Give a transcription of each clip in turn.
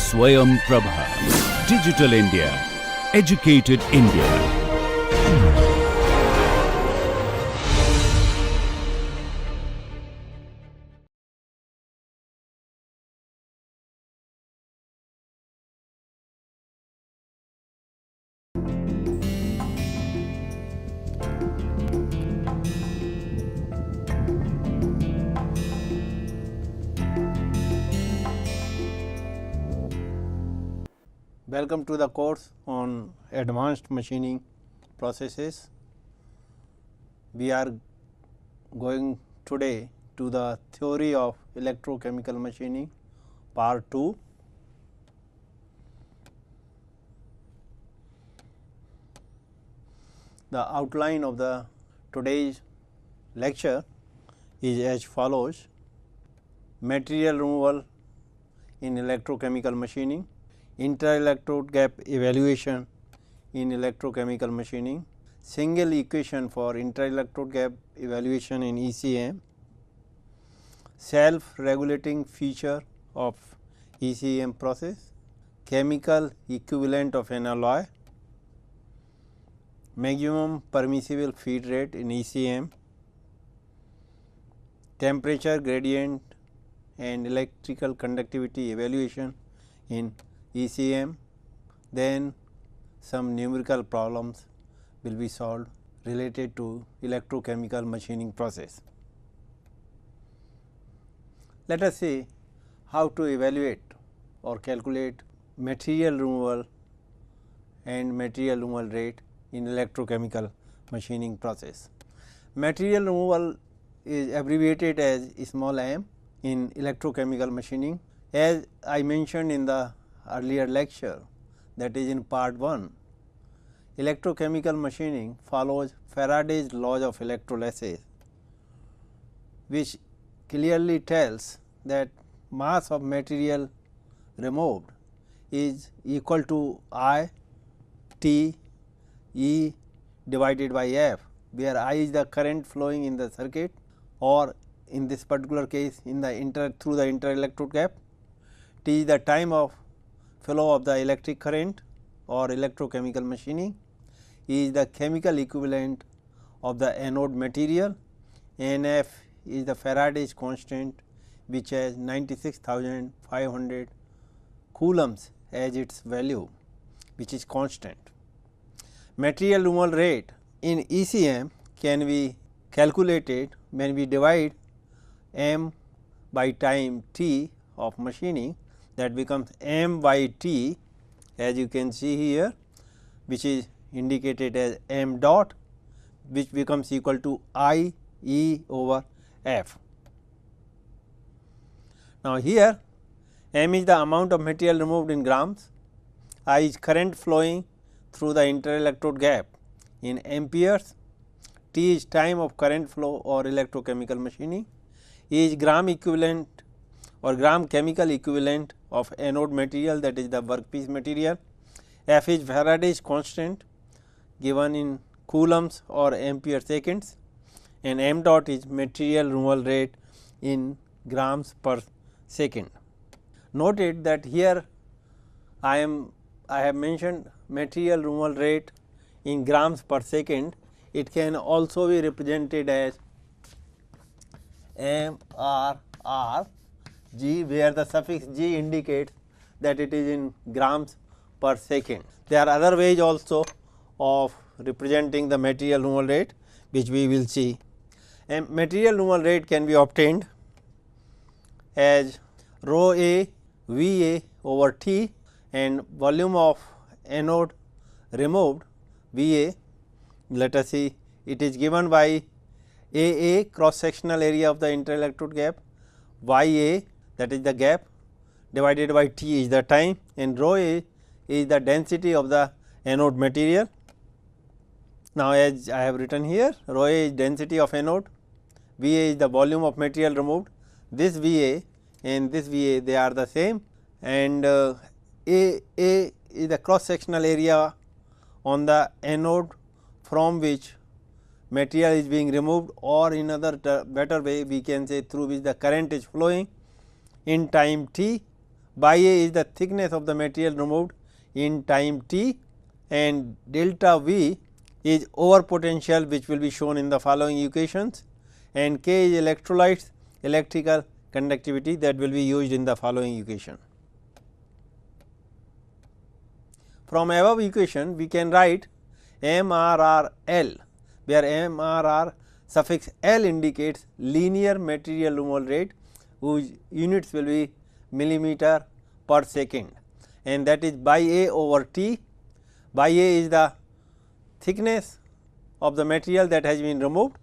Swayam Prabha. Digital India. Educated India. Welcome to the course on advanced machining processes. We are going today to the theory of electrochemical machining part 2. The outline of the today's lecture is as follows: material removal in electrochemical machining, inter-electrode gap evaluation in electrochemical machining, single equation for inter-electrode gap evaluation in ECM, self-regulating feature of ECM process, chemical equivalent of an alloy, maximum permissible feed rate in ECM, temperature gradient and electrical conductivity evaluation in ECM, then some numerical problems will be solved related to electrochemical machining process. Let us see how to evaluate or calculate material removal and material removal rate in electrochemical machining process. Material removal is abbreviated as small m in electrochemical machining. As I mentioned in the earlier lecture, that is in part 1, electrochemical machining follows Faraday's laws of electrolysis, which clearly tells that mass of material removed is equal to I T E divided by F, where I is the current flowing in the circuit, or in this particular case in the through the inter-electrode gap, T is the time of flow of the electric current or electrochemical machining, E is the chemical equivalent of the anode material, and F is the Faraday's constant, which has 96,500 coulombs as its value, which is constant. Material removal rate in ECM can be calculated when we divide m by time t of machining, that becomes m by t, as you can see here, which is indicated as m dot, which becomes equal to I E over F. Now, here m is the amount of material removed in grams, I is current flowing through the inter-electrode gap in amperes, T is time of current flow or electrochemical machining, E is gram equivalent or gram chemical equivalent of anode material, that is the workpiece material, F is Faraday's constant given in coulombs or ampere seconds, and m dot is material removal rate in grams per second. Noted that here I have mentioned material removal rate in grams per second. It can also be represented as MRR G, where the suffix G indicates that it is in grams per second. There are other ways also of representing the material removal rate, which we will see. And material removal rate can be obtained as rho A V A over T, and volume of anode removed V A. Let us see, it is given by A cross sectional area of the inter-electrode gap, Y A, that is the gap, divided by T is the time, and rho A is the density of the anode material. Now, as I have written here, rho A is density of anode, V A is the volume of material removed. This V A and this V A, they are the same, and A is the cross sectional area on the anode from which material is being removed, or in other better way we can say through which the current is flowing in time t by A is the thickness of the material removed in time t, and delta V is over potential, which will be shown in the following equations, and K is electrolytes electrical conductivity, that will be used in the following equation. From above equation we can write MRRL, where MRR suffix L indicates linear material removal rate, whose units will be millimeter per second, and that is by A over T. By A is the thickness of the material that has been removed,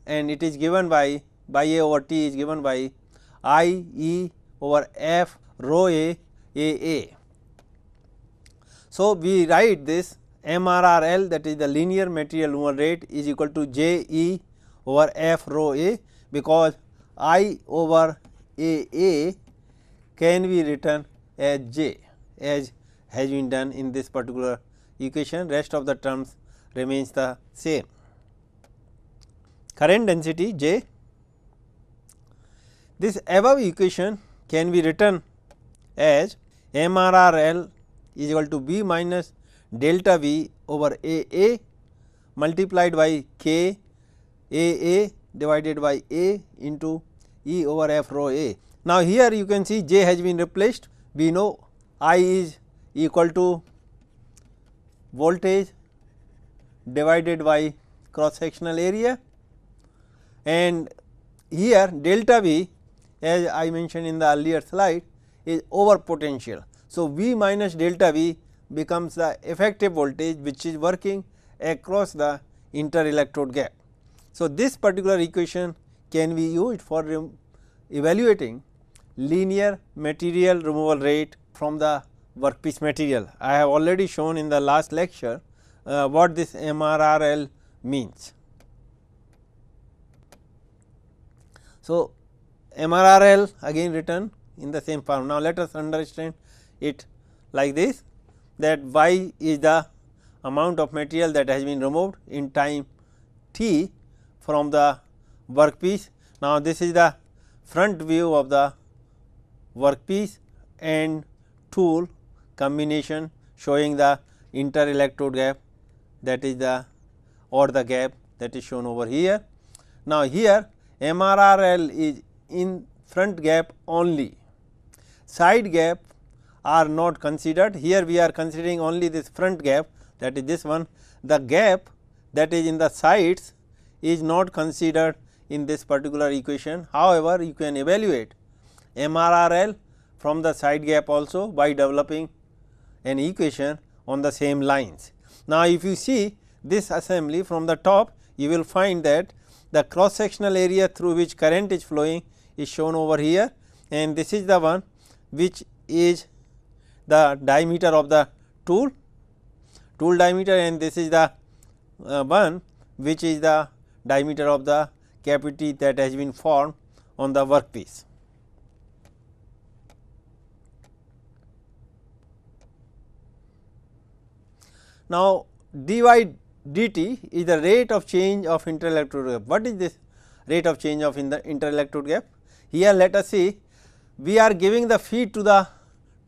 and it is given by A over T is given by I E over F rho A A. So, we write this MRRL, that is the linear material removal rate, is equal to J E over F rho A, because I over A can be written as J, as has been done in this particular equation. Rest of the terms remains the same. Current density J. This above equation can be written as MRRL is equal to B minus delta V over A multiplied by K A divided by A into E over F rho A. Now, here you can see J has been replaced. We know I is equal to voltage divided by cross sectional area, and here delta V, as I mentioned in the earlier slide, is over potential. So, V minus delta V becomes the effective voltage which is working across the inter-electrode gap. So, this particular equation can be used for evaluating linear material removal rate from the workpiece material. I have already shown in the last lecture what this MRRL means. So, MRRL again written in the same form. Now, let us understand it like this, that Y is the amount of material that has been removed in time t from the workpiece. Now, this is the front view of the workpiece and tool combination showing the inter-electrode gap, that is the gap that is shown over here. Now, here MRRL is in front gap only, side gap are not considered. Here we are considering only this front gap, that is this one. The gap that is in the sides is not considered in this particular equation. However, you can evaluate MRRL from the side gap also by developing an equation on the same lines. Now, if you see this assembly from the top, you will find that the cross sectional area through which current is flowing is shown over here, and this is the one which is the diameter of the tool diameter, and this is the one which is the diameter of the cavity that has been formed on the workpiece. Now, dy dt is the rate of change of interelectrode gap. What is this rate of change of in the interelectrode gap? Here let us see, we are giving the feed to the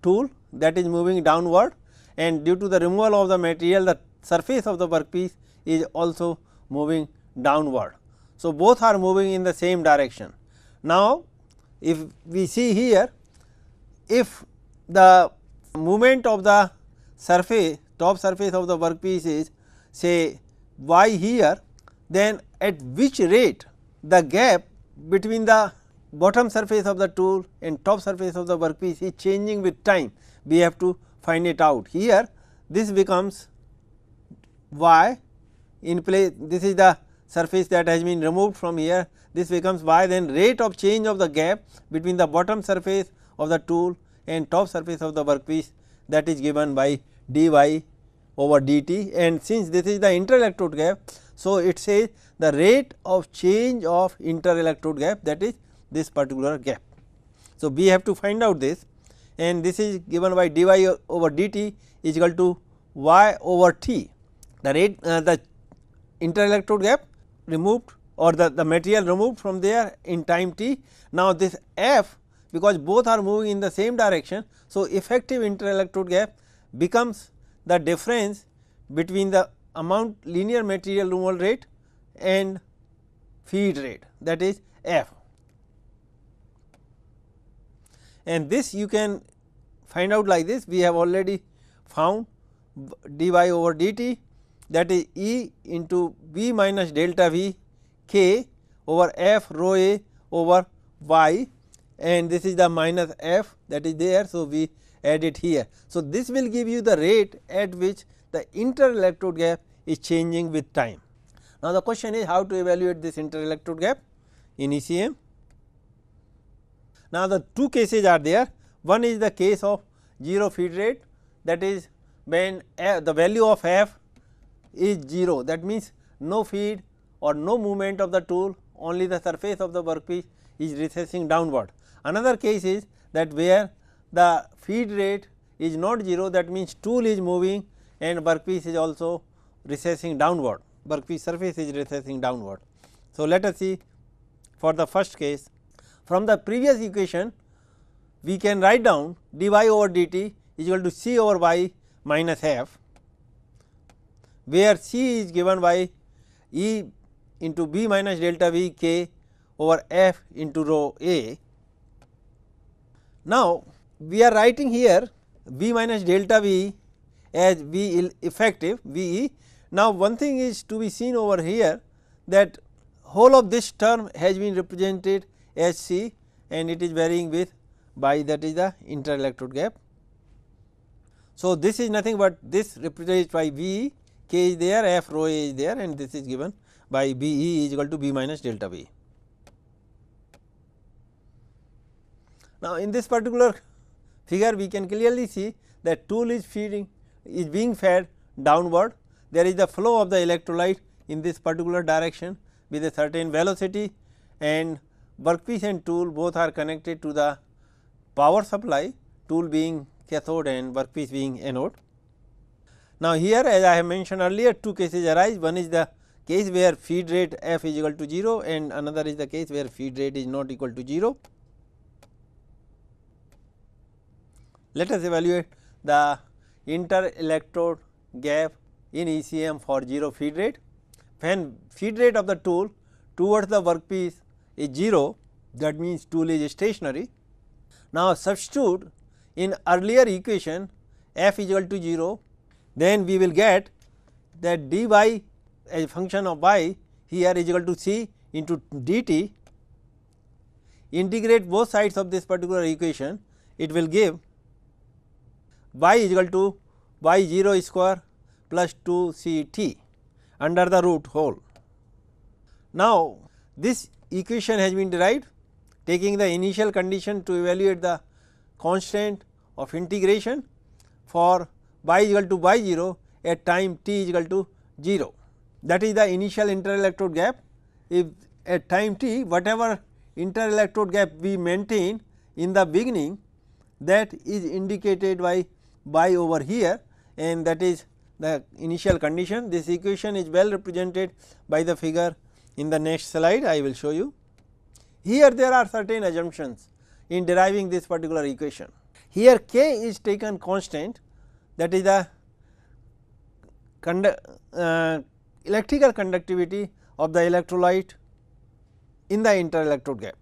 tool that is moving downward, and due to the removal of the material, the surface of the workpiece is also moving downward. So, both are moving in the same direction. Now, if we see here, if the movement of the surface, top surface of the workpiece is say y here, then at which rate the gap between the bottom surface of the tool and top surface of the workpiece is changing with time, we have to find it out. Here this becomes y in place, this is the surface that has been removed from here, this becomes y, then rate of change of the gap between the bottom surface of the tool and top surface of the workpiece, that is given by dy over dt, and since this is the interelectrode gap, so it says the rate of change of interelectrode gap, that is this particular gap. So, we have to find out this, and this is given by dy over dt is equal to y over t, the rate the interelectrode gap removed or the material removed from there in time t. Now, this f because both are moving in the same direction. So, effective inter-electrode gap becomes the difference between the amount linear material removal rate and feed rate, that is F, and this you can find out like this. We have already found dy over dt, that is E into V minus delta V k over F rho a over y, and this is the minus F that is there. So, we add it here. So, this will give you the rate at which the inter-electrode gap is changing with time. Now, the question is how to evaluate this inter-electrode gap in ECM. Now, the two cases are there. One is the case of 0 feed rate, that is when the value of F is 0, that means no feed or no movement of the tool, only the surface of the workpiece is recessing downward. Another case is that where the feed rate is not 0, that means tool is moving and workpiece is also recessing downward, workpiece surface is recessing downward. So, let us see for the first case. From the previous equation, we can write down dy over dt is equal to C over y minus F, where C is given by E into B minus delta V k over F into rho a. Now, we are writing here V minus delta V as V effective V e. Now, one thing is to be seen over here, that whole of this term has been represented as C and it is varying with by, that is the inter-electrode gap. So, this is nothing but this represented by V e, k is there, F rho a is there, and this is given by B e is equal to B minus delta V. Now, in this particular figure we can clearly see that tool is being fed downward. There is the flow of the electrolyte in this particular direction with a certain velocity, and workpiece and tool both are connected to the power supply, tool being cathode and workpiece being anode. Now, here as I have mentioned earlier, two cases arise. One is the case where feed rate F is equal to 0 and another is the case where feed rate is not equal to 0. Let us evaluate the inter-electrode gap in ECM for 0 feed rate. When feed rate of the tool towards the workpiece is 0, that means tool is stationary. Now, substitute in earlier equation F is equal to 0, then we will get that dy as a function of y here is equal to C into dt. Integrate both sides of this particular equation, it will give y is equal to y 0 square plus 2 C t under the root whole. Now, this equation has been derived taking the initial condition to evaluate the constant of integration for y is equal to y 0 at time t is equal to 0. That is the initial inter-electrode gap. If at time t whatever inter-electrode gap we maintain in the beginning, that is indicated by y over here, and that is the initial condition. This equation is well represented by the figure in the next slide. I will show you. Here there are certain assumptions in deriving this particular equation. Here k is taken constant, that is the electrical conductivity of the electrolyte in the inter-electrode gap.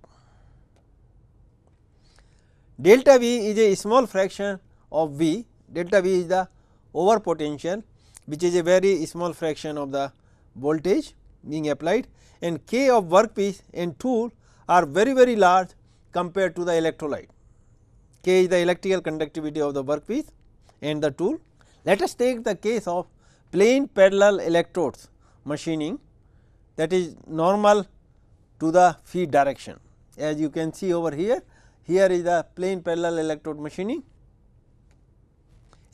Delta V is a small fraction of V, delta V is the over potential, which is a very small fraction of the voltage being applied, and k of workpiece and tool are very large compared to the electrolyte. K is the electrical conductivity of the workpiece and the tool. Let us take the case of plain parallel electrodes machining, that is normal to the feed direction. As you can see over here, here is the plain parallel electrode machining.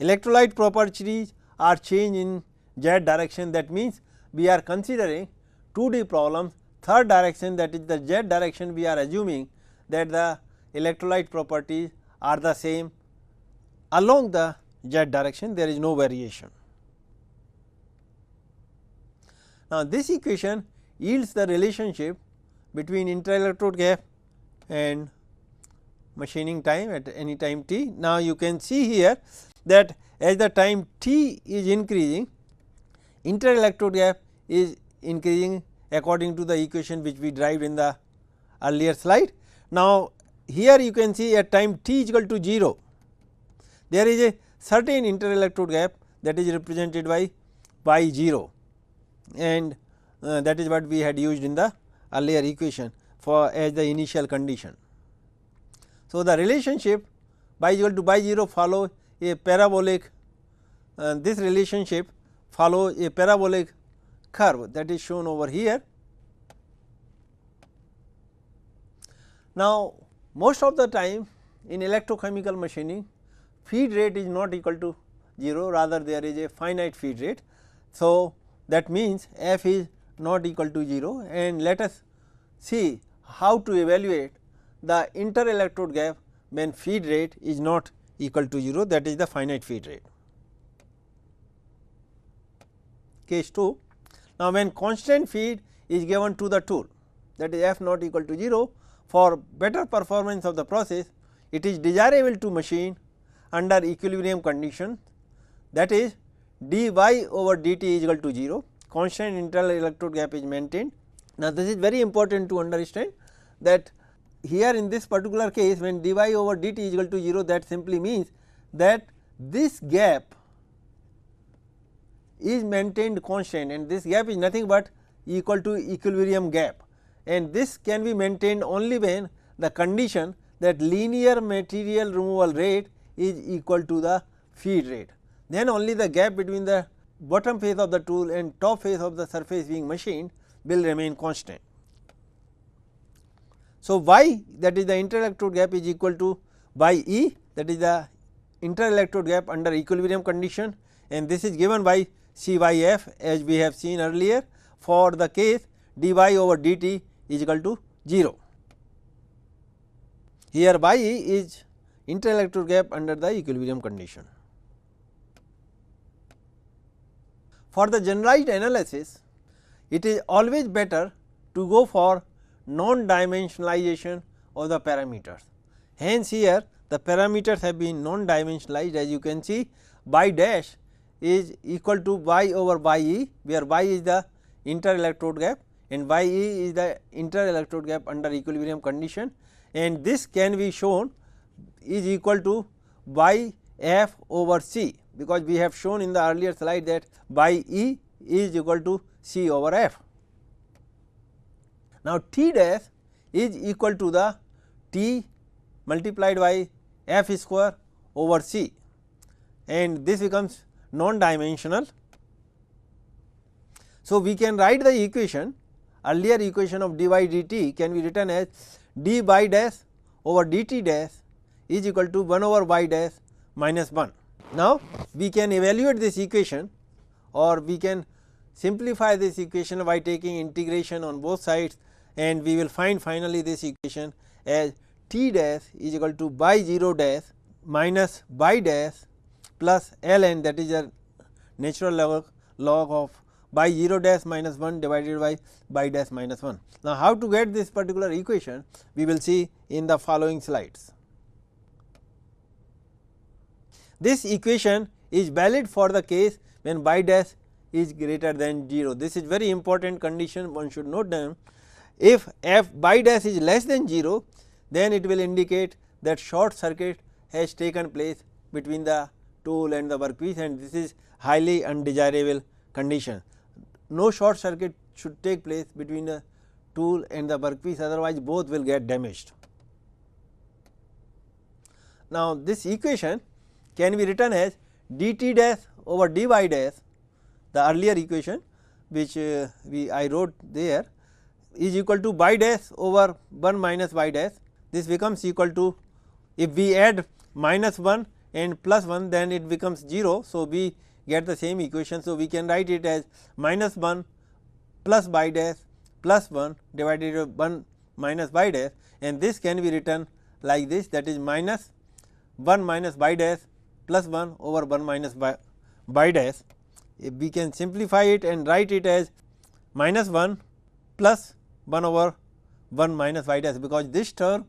Electrolyte properties are changed in z direction, that means we are considering 2D problems, third direction, that is the z direction. We are assuming that the electrolyte properties are the same along the z direction, there is no variation. Now, this equation yields the relationship between inter-electrode gap and machining time at any time t. Now, you can see here that as the time t is increasing, inter-electrode gap is increasing according to the equation which we derived in the earlier slide. Now, here you can see at time t is equal to 0, there is a certain inter-electrode gap that is represented by y 0, and that is what we had used in the earlier equation for as the initial condition. So, the relationship y is equal to y 0 follow a parabolic, this relationship follow a parabolic curve that is shown over here. Now, most of the time in electrochemical machining, feed rate is not equal to 0, rather there is a finite feed rate. So, that means f is not equal to 0, and let us see how to evaluate the inter-electrode gap when feed rate is not equal to 0, that is the finite feed rate. Case 2. Now, when constant feed is given to the tool, that is f not equal to 0, for better performance of the process, it is desirable to machine under equilibrium condition, that is dy over dt is equal to 0, constant inter-electrode gap is maintained. Now, this is very important to understand that here in this particular case, when dy over dt is equal to 0, that simply means that this gap is maintained constant, and this gap is nothing but equal to equilibrium gap, and this can be maintained only when the condition that linear material removal rate is equal to the feed rate. Then only the gap between the bottom face of the tool and top face of the surface being machined will remain constant. So, y, that is the inter-electrode gap, is equal to by E, that is the inter-electrode gap under equilibrium condition, and this is given by Cyf as we have seen earlier for the case dy over dt is equal to 0. Here y is inter-electrode gap under the equilibrium condition. For the generalized analysis, it is always better to go for non-dimensionalization of the parameters. Hence, here the parameters have been non-dimensionalized, as you can see y dash is equal to y over y e, where y is the inter-electrode gap and y e is the inter-electrode gap under equilibrium condition, and this can be shown is equal to y f over c, because we have shown in the earlier slide that y e is equal to c over f. Now, T dash is equal to the T multiplied by f square over c, and this becomes non-dimensional. So, we can write the equation, earlier equation of dy dt can be written as d y dash over dt dash is equal to 1 over y dash minus 1. Now, we can evaluate this equation, or we can simplify this equation by taking integration on both sides, and we will find finally this equation as T dash is equal to y 0 dash minus y dash plus ln, that is a natural log of y 0 dash minus 1 divided by y dash minus 1. Now, how to get this particular equation we will see in the following slides. This equation is valid for the case when y dash is greater than 0. This is very important condition, one should note them. If f y dash is less than 0, then it will indicate that short circuit has taken place between the tool and the workpiece, and this is highly undesirable condition. No short circuit should take place between the tool and the workpiece, otherwise both will get damaged. Now, this equation can be written as dt dash over dy dash, the earlier equation which I wrote there, is equal to y dash over 1 minus y dash. This becomes equal to, if we add minus 1 and plus 1, then it becomes 0. So, we get the same equation. So, we can write it as minus 1 plus y dash plus 1 divided by 1 minus y dash, and this can be written like this, that is minus 1 minus y dash plus 1 over 1 minus y dash. If we can simplify it and write it as minus 1 plus 1 over 1 minus y dash, because this term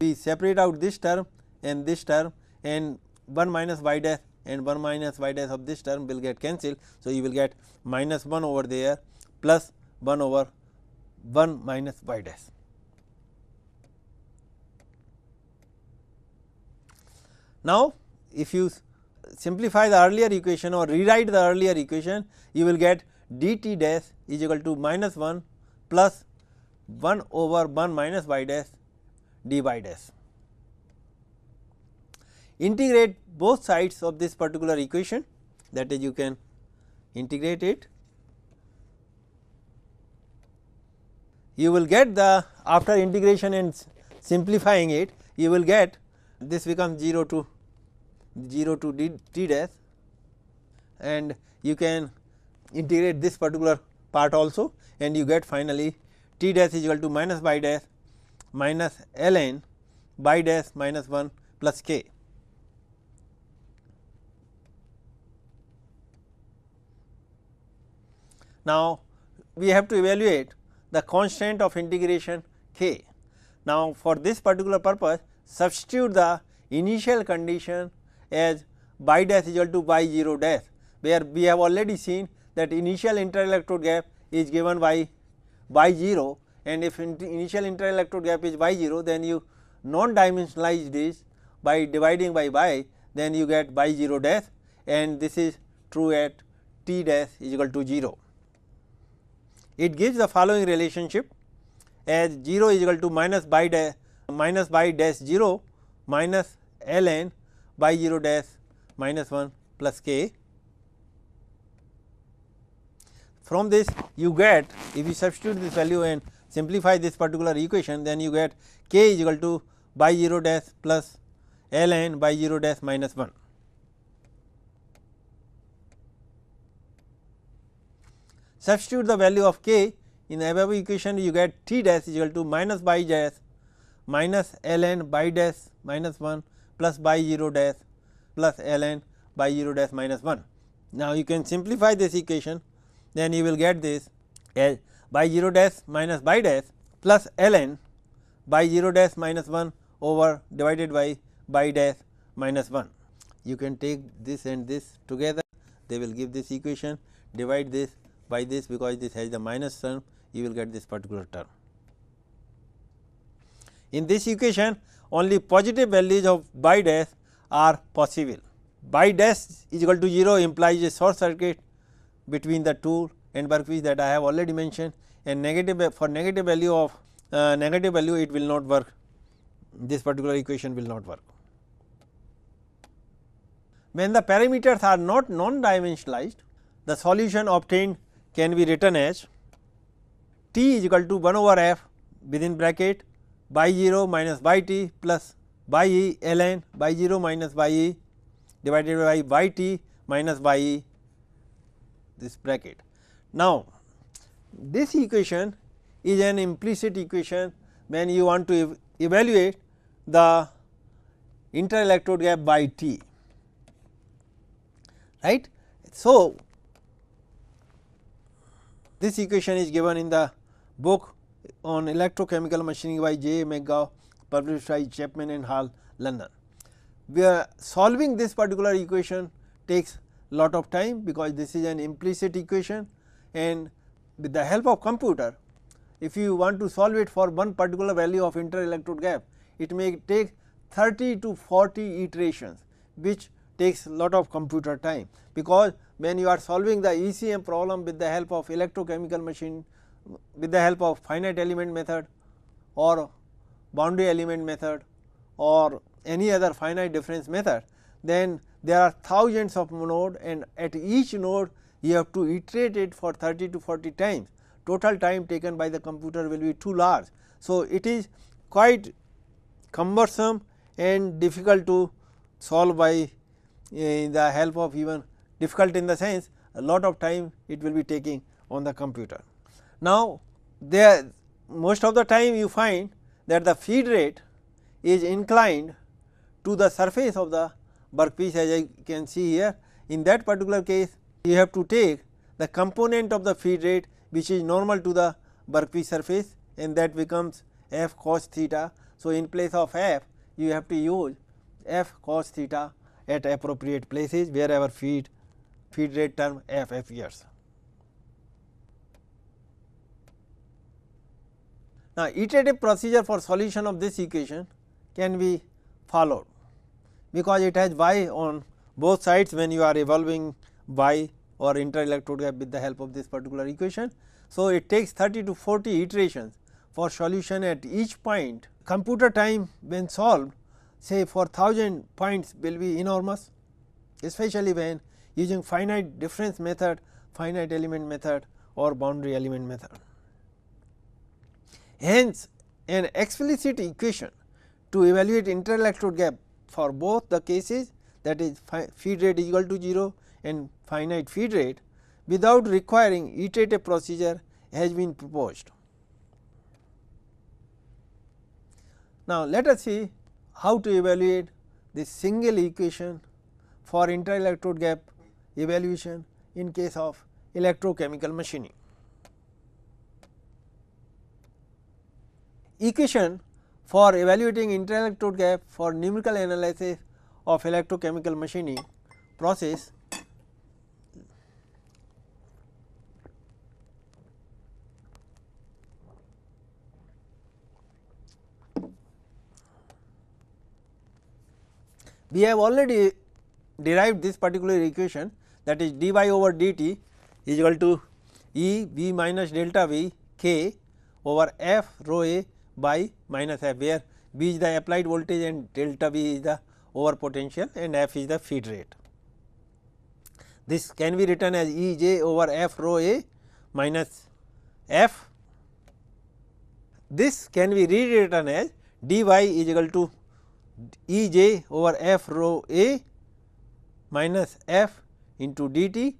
we separate out this term and 1 minus y dash and 1 minus y dash of this term will get cancelled. So, you will get minus 1 over there plus 1 over 1 minus y dash. Now, if you simplify the earlier equation or rewrite the earlier equation, you will get dt dash is equal to minus 1 plus 1 over 1 minus y dash dy dash. Integrate both sides of this particular equation, that is you can integrate it. You will get the, after integration and simplifying it, you will get this becomes 0 to t dash, and you can integrate this particular part also, and you get finally t dash is equal to minus y dash minus ln y dash minus 1 plus k. Now, we have to evaluate the constant of integration k. Now, for this particular purpose, substitute the initial condition as y dash is equal to y 0 dash, where we have already seen that initial interelectrode gap is given by y 0, and if initial interelectrode gap is y 0, then you non dimensionalize this by dividing by y, then you get y 0 dash, and this is true at t dash is equal to 0. It gives the following relationship as 0 is equal to minus y dash 0 minus ln y 0 dash minus 1 plus k. From this you get, if you substitute this value and simplify this particular equation, then you get k is equal to y 0 dash plus ln y 0 dash minus 1. Substitute the value of k in the above equation, you get t dash is equal to minus y dash minus ln y dash minus 1 plus y 0 dash plus ln y 0 dash minus 1. Now, you can simplify this equation, then you will get this as y 0 dash minus y dash plus ln y 0 dash minus 1 over divided by y dash minus 1. You can take this and this together, they will give this equation, divide this by this, because this has the minus term, you will get this particular term. In this equation, only positive values of y dash are possible. Y dash is equal to 0 implies a short circuit between the tool and workpiece, that I have already mentioned, and negative, for negative value of negative value it will not work, this particular equation will not work. When the parameters are not non dimensionalized, the solution obtained can be written as t is equal to 1 over f within bracket y 0 minus y t plus y e ln y 0 minus y e divided by y t minus y e, this bracket. Now, this equation is an implicit equation when you want to evaluate the interelectrode gap by t, right. So, this equation is given in the book on electrochemical machining by J. McGaugh, published by Chapman and Hall, London. We are solving this particular equation takes lot of time, because this is an implicit equation, and with the help of computer, if you want to solve it for one particular value of interelectrode gap, it may take 30 to 40 iterations, which takes lot of computer time, because when you are solving the ECM problem with the help of electrochemical machine, with the help of finite element method or boundary element method or any other finite difference method, then there are thousands of nodes, and at each node you have to iterate it for 30 to 40 times. Total time taken by the computer will be too large. So, it is quite cumbersome and difficult to solve by the help of, even difficult in the sense a lot of time it will be taking on the computer. Now, there most of the time you find that the feed rate is inclined to the surface of the workpiece, as I can see here. In that particular case, you have to take the component of the feed rate which is normal to the workpiece surface, and that becomes f cos theta. So, in place of f you have to use f cos theta at appropriate places wherever feed rate term f appears. Now, iterative procedure for solution of this equation can be followed, because it has y on both sides when you are evolving y or inter-electrode gap with the help of this particular equation. So, it takes 30 to 40 iterations for solution at each point. Computer time when solved, say for 1000 points will be enormous, especially when using finite difference method, finite element method or boundary element method. Hence, an explicit equation to evaluate inter-electrode gap for both the cases, that is feed rate is equal to 0 and finite feed rate, without requiring iterative procedure has been proposed. Now, let us see how to evaluate this single equation for inter-electrode gap evaluation in case of electrochemical machining. Equation for evaluating inter-electrode gap for numerical analysis of electrochemical machining process we have already derived this particular equation, that is dy over dt is equal to E v minus delta v k over f rho a by minus f, where v is the applied voltage and delta v is the over potential and f is the feed rate. This can be written as E j over f rho a minus f. This can be rewritten as dy is equal to E j over f rho a minus f into dt.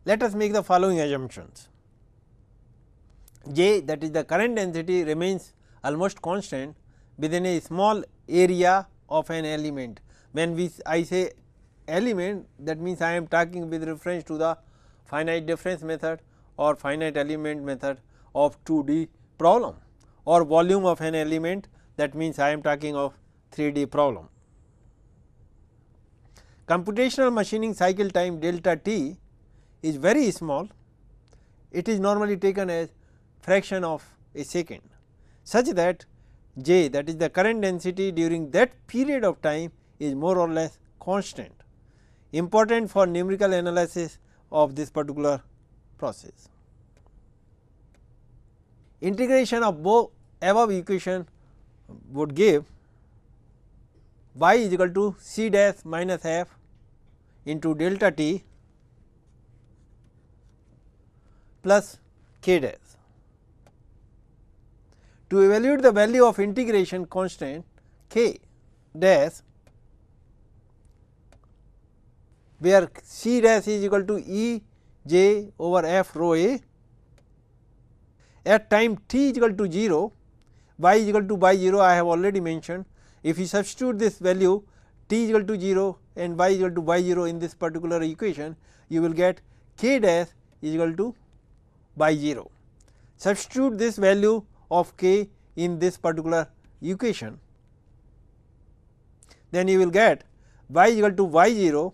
Let us make the following assumptions. J, that is the current density, remains almost constant within a small area of an element. When I say element, that means I am talking with reference to the finite difference method or finite element method of 2D problem, or volume of an element, that means I am talking of 3D problem. Computational machining cycle time delta t is very small. It is normally taken as fraction of a second, such that J, that is the current density during that period of time, is more or less constant, important for numerical analysis of this particular process. Integration of both above equation would give y is equal to c dash minus f into delta t plus k dash. To evaluate the value of integration constant k dash, where c dash is equal to E j over f rho a, at time t is equal to 0, y is equal to y 0, I have already mentioned. If you substitute this value t is equal to 0 and y is equal to y 0 in this particular equation, you will get k dash is equal to y 0. Substitute this value of k in this particular equation, then you will get y is equal to y 0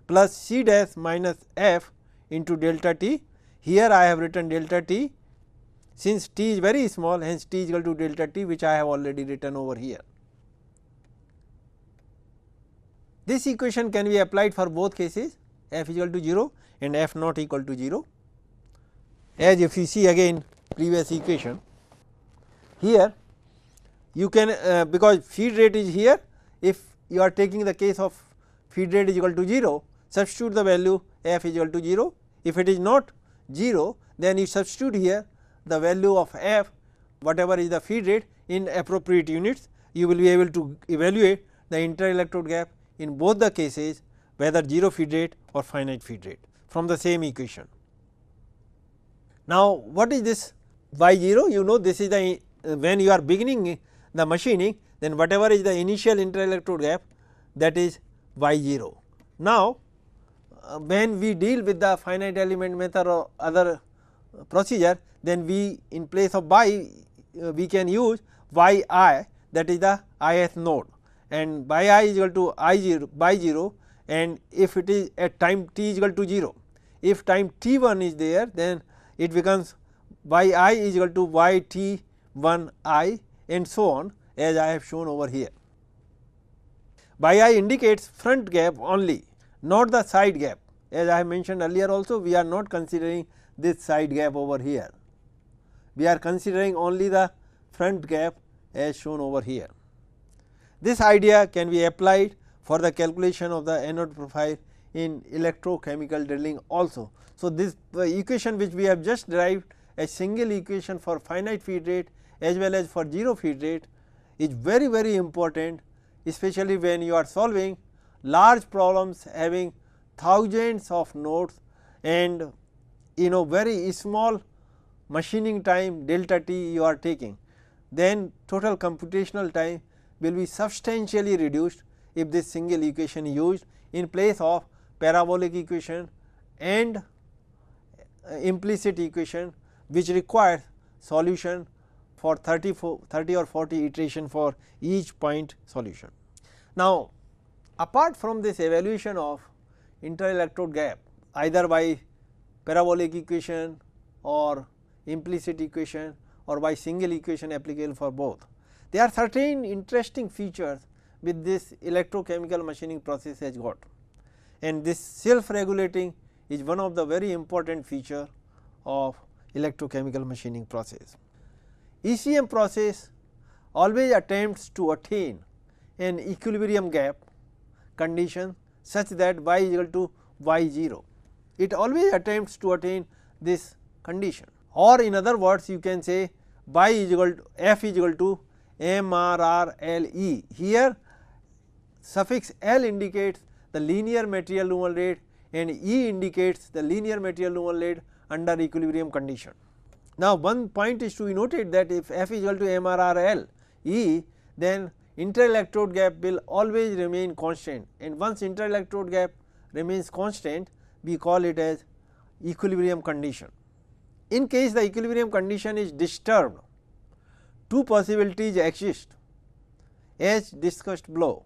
plus c dash minus f into delta t. Here I have written delta t, since t is very small, hence t is equal to delta t, which I have already written over here. This equation can be applied for both cases, f is equal to 0 and f not equal to 0, as if you see again previous equation. Here you can because feed rate is here, if you are taking the case of feed rate is equal to 0, substitute the value f is equal to 0. If it is not 0, then you substitute here the value of f, whatever is the feed rate, in appropriate units. You will be able to evaluate the inter-electrode gap in both the cases, whether 0 feed rate or finite feed rate, from the same equation. Now, what is this y 0? You know, this is the when you are beginning the machining, then whatever is the initial inter-electrode gap, that is y 0. Now, when we deal with the finite element method or other procedure, then we in place of by we can use y I, that is the ith node, and by I is equal to I 0 by 0, and if it is at time t is equal to 0. If time t 1 is there, then it becomes y I is equal to y t 1 I, and so on, as I have shown over here. By I indicates front gap only, not the side gap. As I have mentioned earlier also, we are not considering this side gap over here. We are considering only the front gap as shown over here. This idea can be applied for the calculation of the anode profile in electrochemical drilling also. So, this equation which we have just derived, a single equation for finite feed rate as well as for 0 feed rate, is very important, especially when you are solving large problems having thousands of nodes and very small machining time delta t you are taking. Then total computational time will be substantially reduced if this single equation is used in place of parabolic equation and implicit equation, which requires solution for 30 or 40 iteration for each point solution. Now, apart from this evaluation of interelectrode gap either by parabolic equation or implicit equation or by single equation applicable for both, there are certain interesting features with this electrochemical machining process has got, and this self regulating is one of the very important feature of electrochemical machining process. ECM process always attempts to attain an equilibrium gap condition such that y is equal to y 0. It always attempts to attain this condition, or in other words you can say y is equal to f is equal to MRRLE. Here suffix L indicates the linear material removal rate and E indicates the linear material removal rate under equilibrium condition. Now, one point is to be noted that if f is equal to MRRLE, then interelectrode gap will always remain constant, and once interelectrode gap remains constant, we call it as equilibrium condition. In case the equilibrium condition is disturbed, two possibilities exist as discussed below.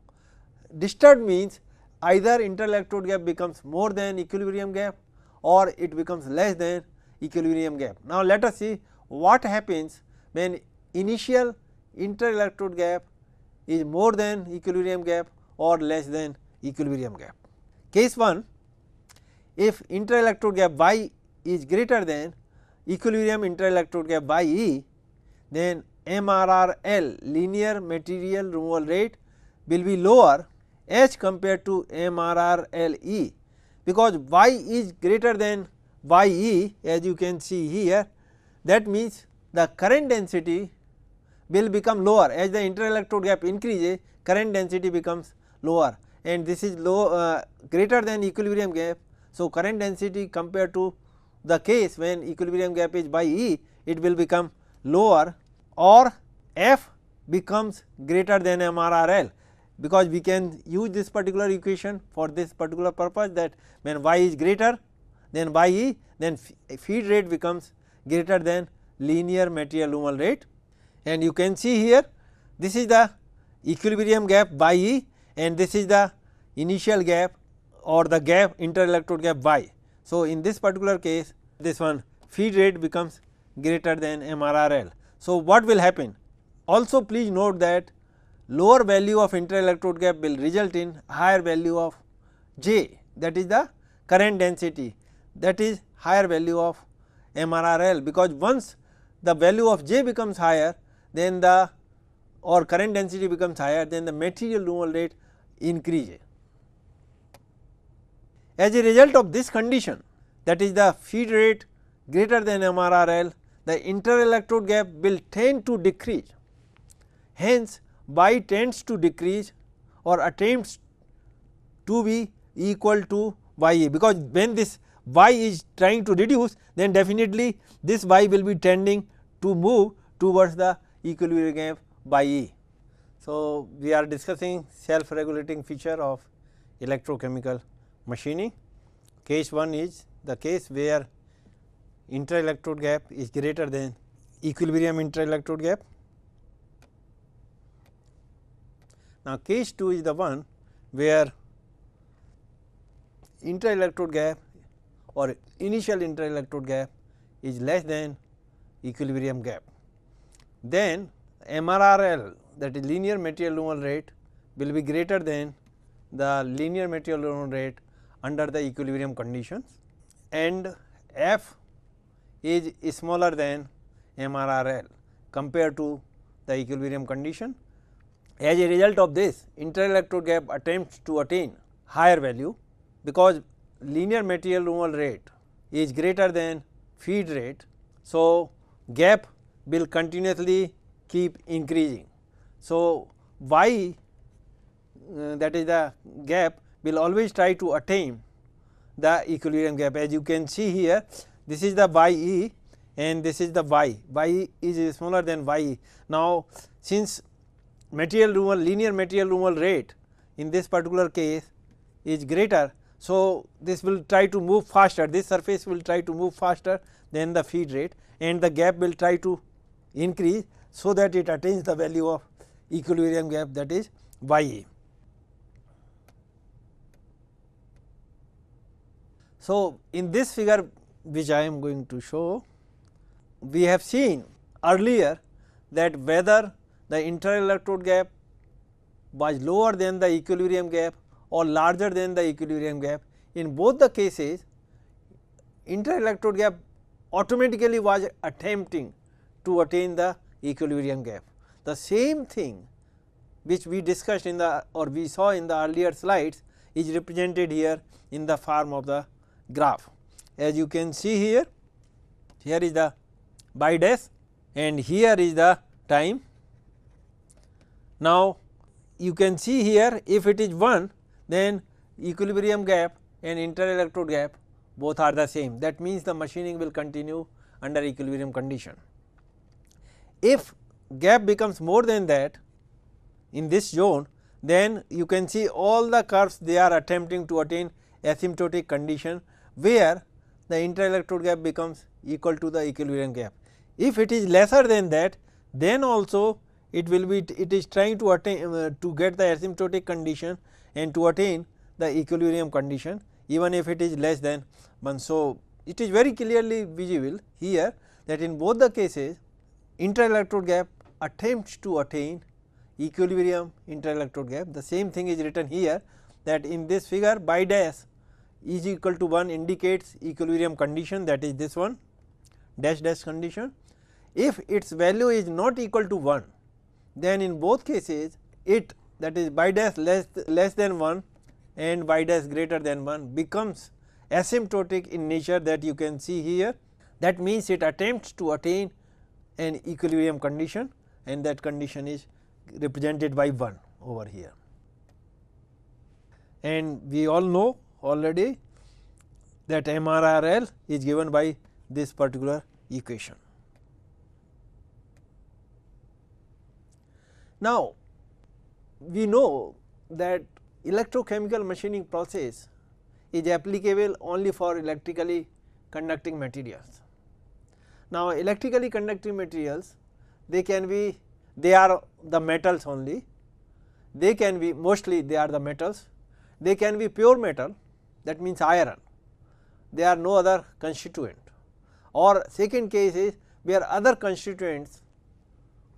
Disturbed means either interelectrode gap becomes more than equilibrium gap or it becomes less than equilibrium gap. Now, let us see what happens when initial interelectrode gap is more than equilibrium gap or less than equilibrium gap. Case 1, if interelectrode gap y is greater than equilibrium interelectrode gap by E, then MRRL linear material removal rate will be lower as compared to MRRLE, because y is greater than YE, as you can see here. That means the current density will become lower as the interelectrode gap increases, current density becomes lower, and this is low greater than equilibrium gap. So, current density compared to the case when equilibrium gap is by E, it will become lower, or F becomes greater than MRRL, because we can use this particular equation for this particular purpose, that when y is greater than YE, then feed rate becomes greater than linear material removal rate. And you can see here, this is the equilibrium gap by E and this is the initial gap or the gap interelectrode gap y. So, in this particular case, this one feed rate becomes greater than MRRL. So, what will happen? Also please note that lower value of interelectrode gap will result in higher value of J, that is the current density, that is higher value of MRRL, because once the value of J becomes higher, then the or current density becomes higher, then the material removal rate increases. As a result of this condition, that is the feed rate greater than MRRL, the interelectrode gap will tend to decrease. Hence, y tends to decrease or attempts to be equal to YE, because when this y is trying to reduce, then definitely this y will be tending to move towards the equilibrium gap by E. So, we are discussing self regulating feature of electrochemical machining. Case 1 is the case where inter-electrode gap is greater than equilibrium inter-electrode gap. Now, case 2 is the one where inter-electrode gap or initial inter-electrode gap is less than equilibrium gap. Then MRRL, that is linear material removal rate, will be greater than the linear material removal rate under the equilibrium conditions, and F is smaller than MRRL compared to the equilibrium condition. As a result of this, inter-electrode gap attempts to attain higher value, because linear material removal rate is greater than feed rate. So, gap will continuously keep increasing. So, Y that is the gap will always try to attain the equilibrium gap. As you can see here, this is the YE and this is the Y is smaller than YE. Now, since material removal, linear material removal rate in this particular case is greater, so this will try to move faster, this surface will try to move faster than the feed rate, and the gap will try to increase, so that it attains the value of equilibrium gap, that is YE. So, in this figure which I am going to show, we have seen earlier that whether the inter-electrode gap was lower than the equilibrium gap or larger than the equilibrium gap, in both the cases inter-electrode gap automatically was attempting to attain the equilibrium gap. The same thing which we discussed in the, or we saw in the earlier slides, is represented here in the form of the graph. As you can see here, here is the y dash and here is the time. Now, you can see here, if it is 1, then equilibrium gap and inter-electrode gap both are the same. That means, the machining will continue under equilibrium condition. If gap becomes more than that in this zone, then you can see all the curves, they are attempting to attain asymptotic condition, where the inter-electrode gap becomes equal to the equilibrium gap. If it is lesser than that, then also it will be, it is trying to attain to get the asymptotic condition and to attain the equilibrium condition, even if it is less than 1. So, it is very clearly visible here that in both the cases inter-electrode gap attempts to attain equilibrium inter-electrode gap. The same thing is written here, that in this figure y dash is equal to 1 indicates equilibrium condition, that is this one dash dash condition. If its value is not equal to 1, then in both cases it, that is y dash less than 1 and y dash greater than 1, becomes asymptotic in nature, that you can see here. That means, it attempts to attain an equilibrium condition, and that condition is represented by 1 over here. And we all know already that MRRL is given by this particular equation. Now, we know that electrochemical machining process is applicable only for electrically conducting materials. Now, electrically conducting materials, they can be, they are the metals only, they can be, mostly they are the metals, they can be pure metal, that means iron, they are no other constituent, or second case is where other constituents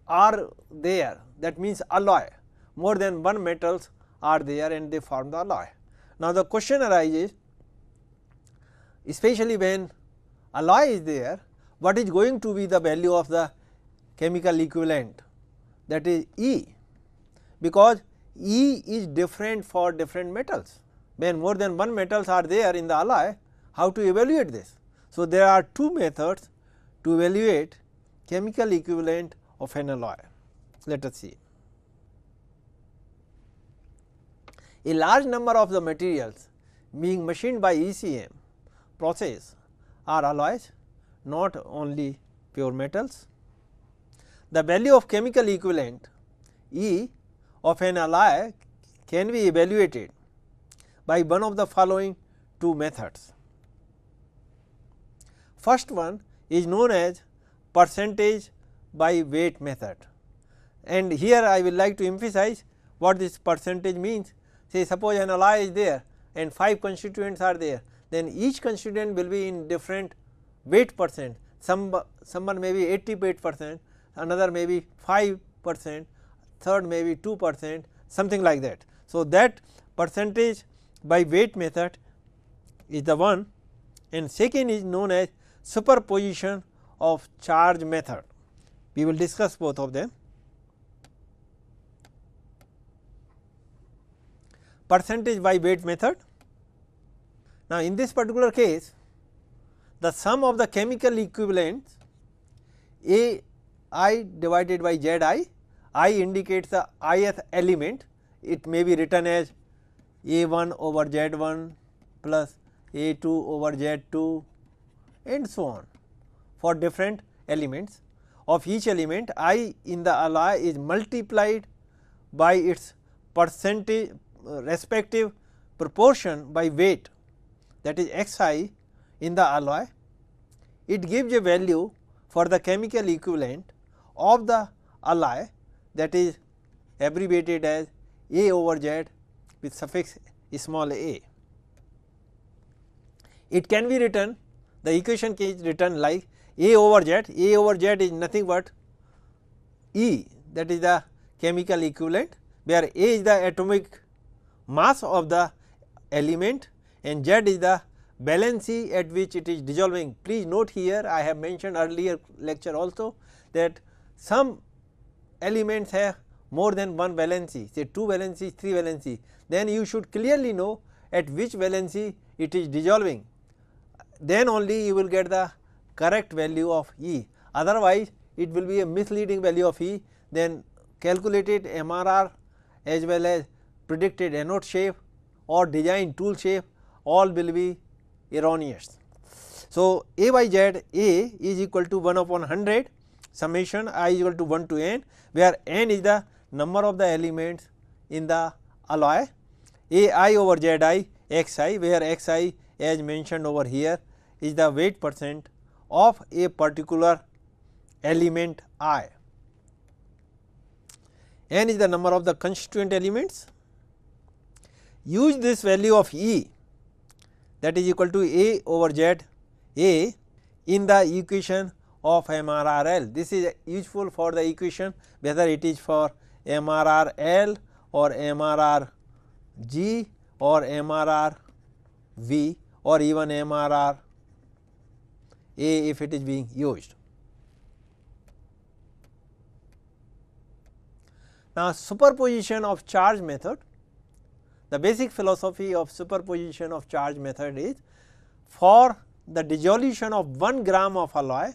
are there, that means alloy, more than one metals are there and they form the alloy. Now, the question arises, especially when alloy is there, what is going to be the value of the chemical equivalent, that is E, because E is different for different metals. When more than one metals are there in the alloy, how to evaluate this? So, there are two methods to evaluate chemical equivalent of an alloy. Let us see. A large number of the materials being machined by ECM process are alloys, not only pure metals. The value of chemical equivalent E of an alloy can be evaluated by one of the following two methods. First one is known as percentage by weight method, and here I will like to emphasize what this percentage means. Say suppose an alloy is there and 5 constituents are there, then each constituent will be in different weight percent. Someone may be 88%, another may be 5%, third may be 2%, something like that. So, that percentage by weight method is the one, and second is known as superposition of charge method. We will discuss both of them. Percentage by weight method. Now, in this particular case, the sum of the chemical equivalents A I divided by Z I indicates the ith element. It may be written as A 1 over Z 1 plus A 2 over Z 2 and so on for different elements. Of each element, I in the alloy is multiplied by its percentage respective proportion by weight, that is x I in the alloy. It gives a value for the chemical equivalent of the alloy, that is abbreviated as A over Z with suffix small a. It can be written, the equation is written like A over Z is nothing but E, that is the chemical equivalent, where A is the atomic mass of the element and Z is the valency at which it is dissolving. Please note here, I have mentioned earlier lecture also that some elements have more than one valency, say 2 valency, 3 valency, then you should clearly know at which valency it is dissolving, then only you will get the correct value of E. Otherwise, it will be a misleading value of E, then calculated MRR as well as predicted anode shape or design tool shape all will be erroneous. So, A by Z A is equal to 1 upon 100 summation I is equal to 1 to n, where n is the number of the elements in the alloy, A I over Z I x I, where x I as mentioned over here is the weight percent of a particular element I. N is the number of the constituent elements. Use this value of E, that is equal to A over Z A in the equation of MRRL. This is useful for the equation whether it is for MRRL or MRRG or MRRV or even MRRA if it is being used. Now, superposition of charge method. The basic philosophy of superposition of charge method is, for the dissolution of 1 gram of alloy,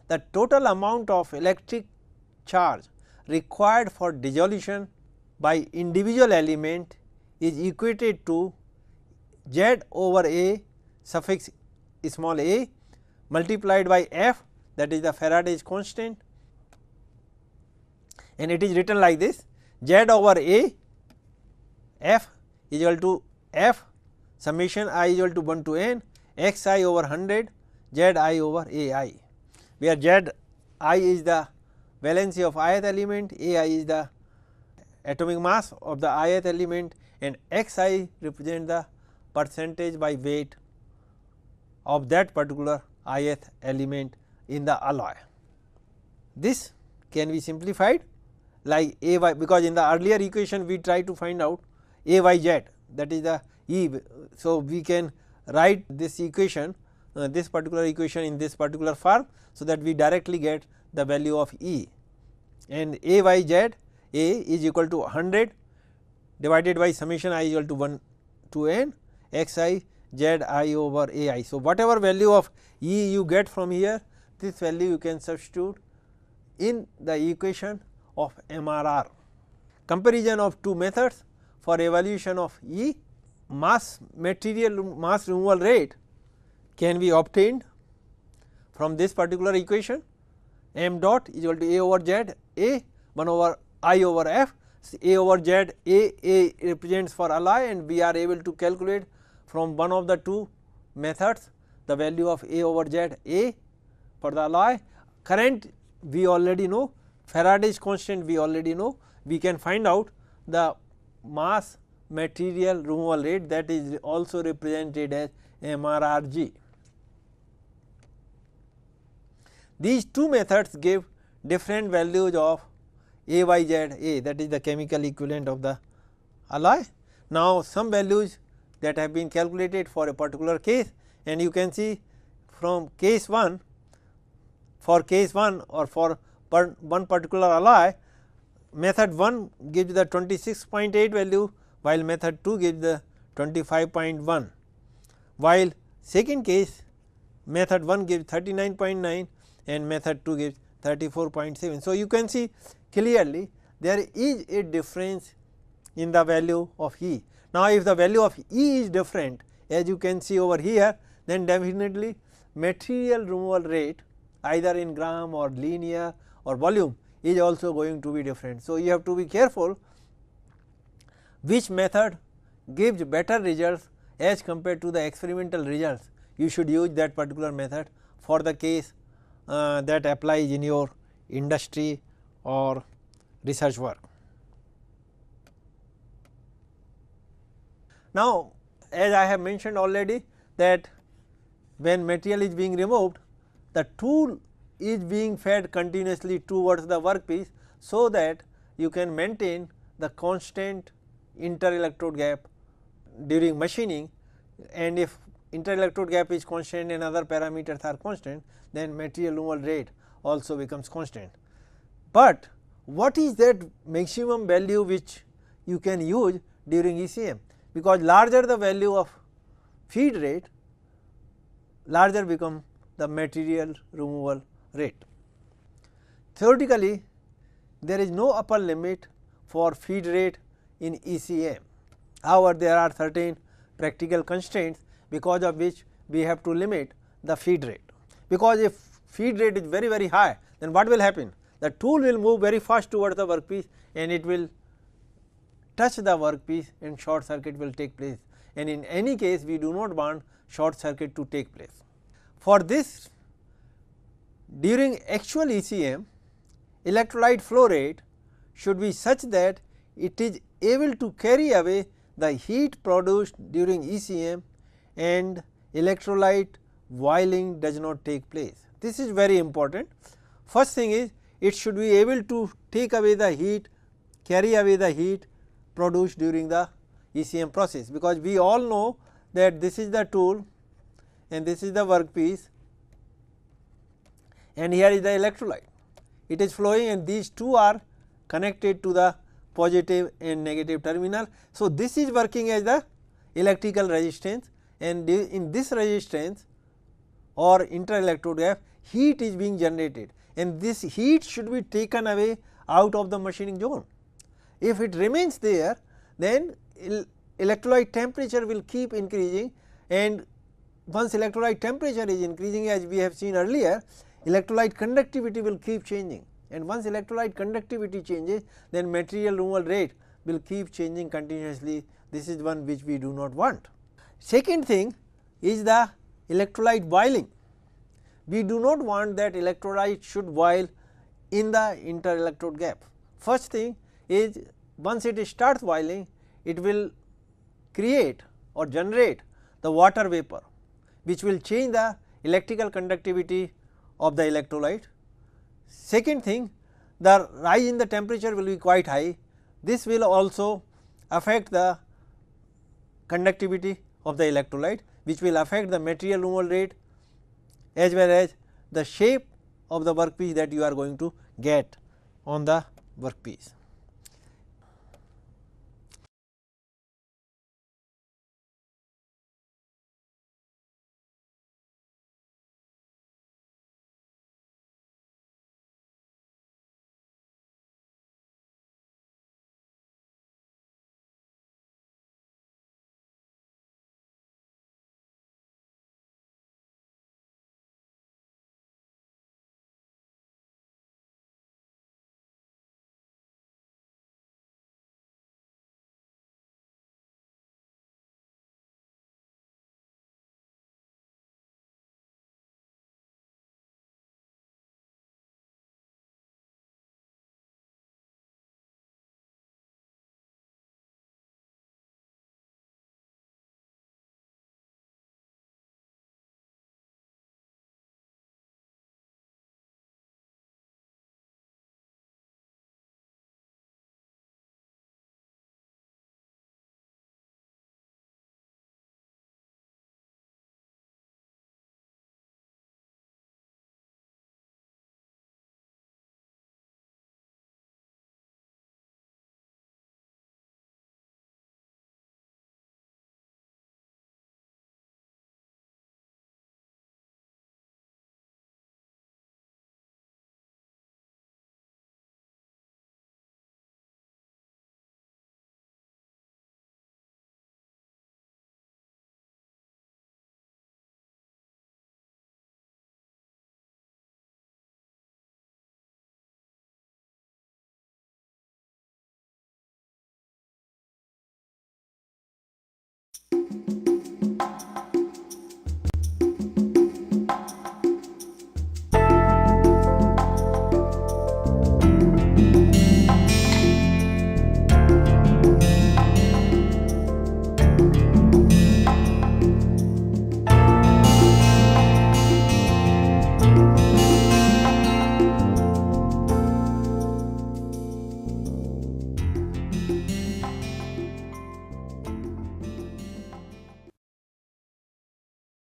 the total amount of electric charge required for dissolution by individual element is equated to Z over A suffix small a multiplied by F, that is the Faraday's constant, and it is written like this: Z over A F is equal to F summation I is equal to 1 to n x I over 100 Z I over A I, where Z I is the valency of ith element, A I is the atomic mass of the ith element, and x I represent the percentage by weight of that particular ith element in the alloy. This can be simplified like A y, because in the earlier equation we try to find out A y z, that is the E. So, we can write this equation, this particular equation in this particular form, so that we directly get the value of E, and A y z A is equal to 100 divided by summation I is equal to 1 to n x I Z I over A I. So, whatever value of E you get from here, this value you can substitute in the equation of MRR. Comparison of two methods for evaluation of E. Mass removal rate can be obtained from this particular equation. M dot is equal to A over Z A 1 over I over F. A over Z A represents for alloy, and we are able to calculate from one of the two methods the value of A over Z, A for the alloy, current we already know, Faraday's constant we already know, we can find out the mass material removal rate, that is also represented as MRRG. These two methods give different values of AYZ, A, that is the chemical equivalent of the alloy. Now, some values that have been calculated for a particular case, and you can see from case 1, for case 1 or for one particular alloy, method 1 gives the 26.8 value, while method 2 gives the 25.1, while second case method 1 gives 39.9 and method 2 gives 34.7. So, you can see clearly there is a difference in the value of E. Now, if the value of E is different, as you can see over here, then definitely material removal rate either in gram or linear or volume is also going to be different. So, you have to be careful which method gives better results as compared to the experimental results. You should use that particular method for the case that applies in your industry or research work. Now, as I have mentioned already that when material is being removed, the tool is being fed continuously towards the workpiece, so that you can maintain the constant inter-electrode gap during machining, and if inter-electrode gap is constant and other parameters are constant, then material removal rate also becomes constant. But what is that maximum value which you can use during ECM? Because larger the value of feed rate, larger become the material removal rate. Theoretically, there is no upper limit for feed rate in ECM. However, there are certain practical constraints because of which we have to limit the feed rate, because if feed rate is very high, then what will happen? The tool will move very fast towards the workpiece and it will touch the workpiece and short circuit will take place, and in any case we do not want short circuit to take place. For this, during actual ECM, electrolyte flow rate should be such that it is able to carry away the heat produced during ECM and electrolyte boiling does not take place. This is very important. First thing is, it should be able to take away the heat, carry away the heat produced during the ECM process, because we all know that this is the tool and this is the workpiece and here is the electrolyte. It is flowing and these two are connected to the positive and negative terminal. So, this is working as the electrical resistance, and in this resistance or inter-electrode gap, heat is being generated and this heat should be taken away out of the machining zone. If it remains there, then electrolyte temperature will keep increasing, and once electrolyte temperature is increasing, as we have seen earlier, electrolyte conductivity will keep changing, and once electrolyte conductivity changes, then material removal rate will keep changing continuously. This is one which we do not want. Second thing is the electrolyte boiling. We do not want that electrolyte should boil in the inter-electrode gap. First thing is, once it starts boiling, it will create or generate the water vapor, which will change the electrical conductivity of the electrolyte. Second thing, the rise in the temperature will be quite high. This will also affect the conductivity of the electrolyte, which will affect the material removal rate as well as the shape of the workpiece that you are going to get on the workpiece.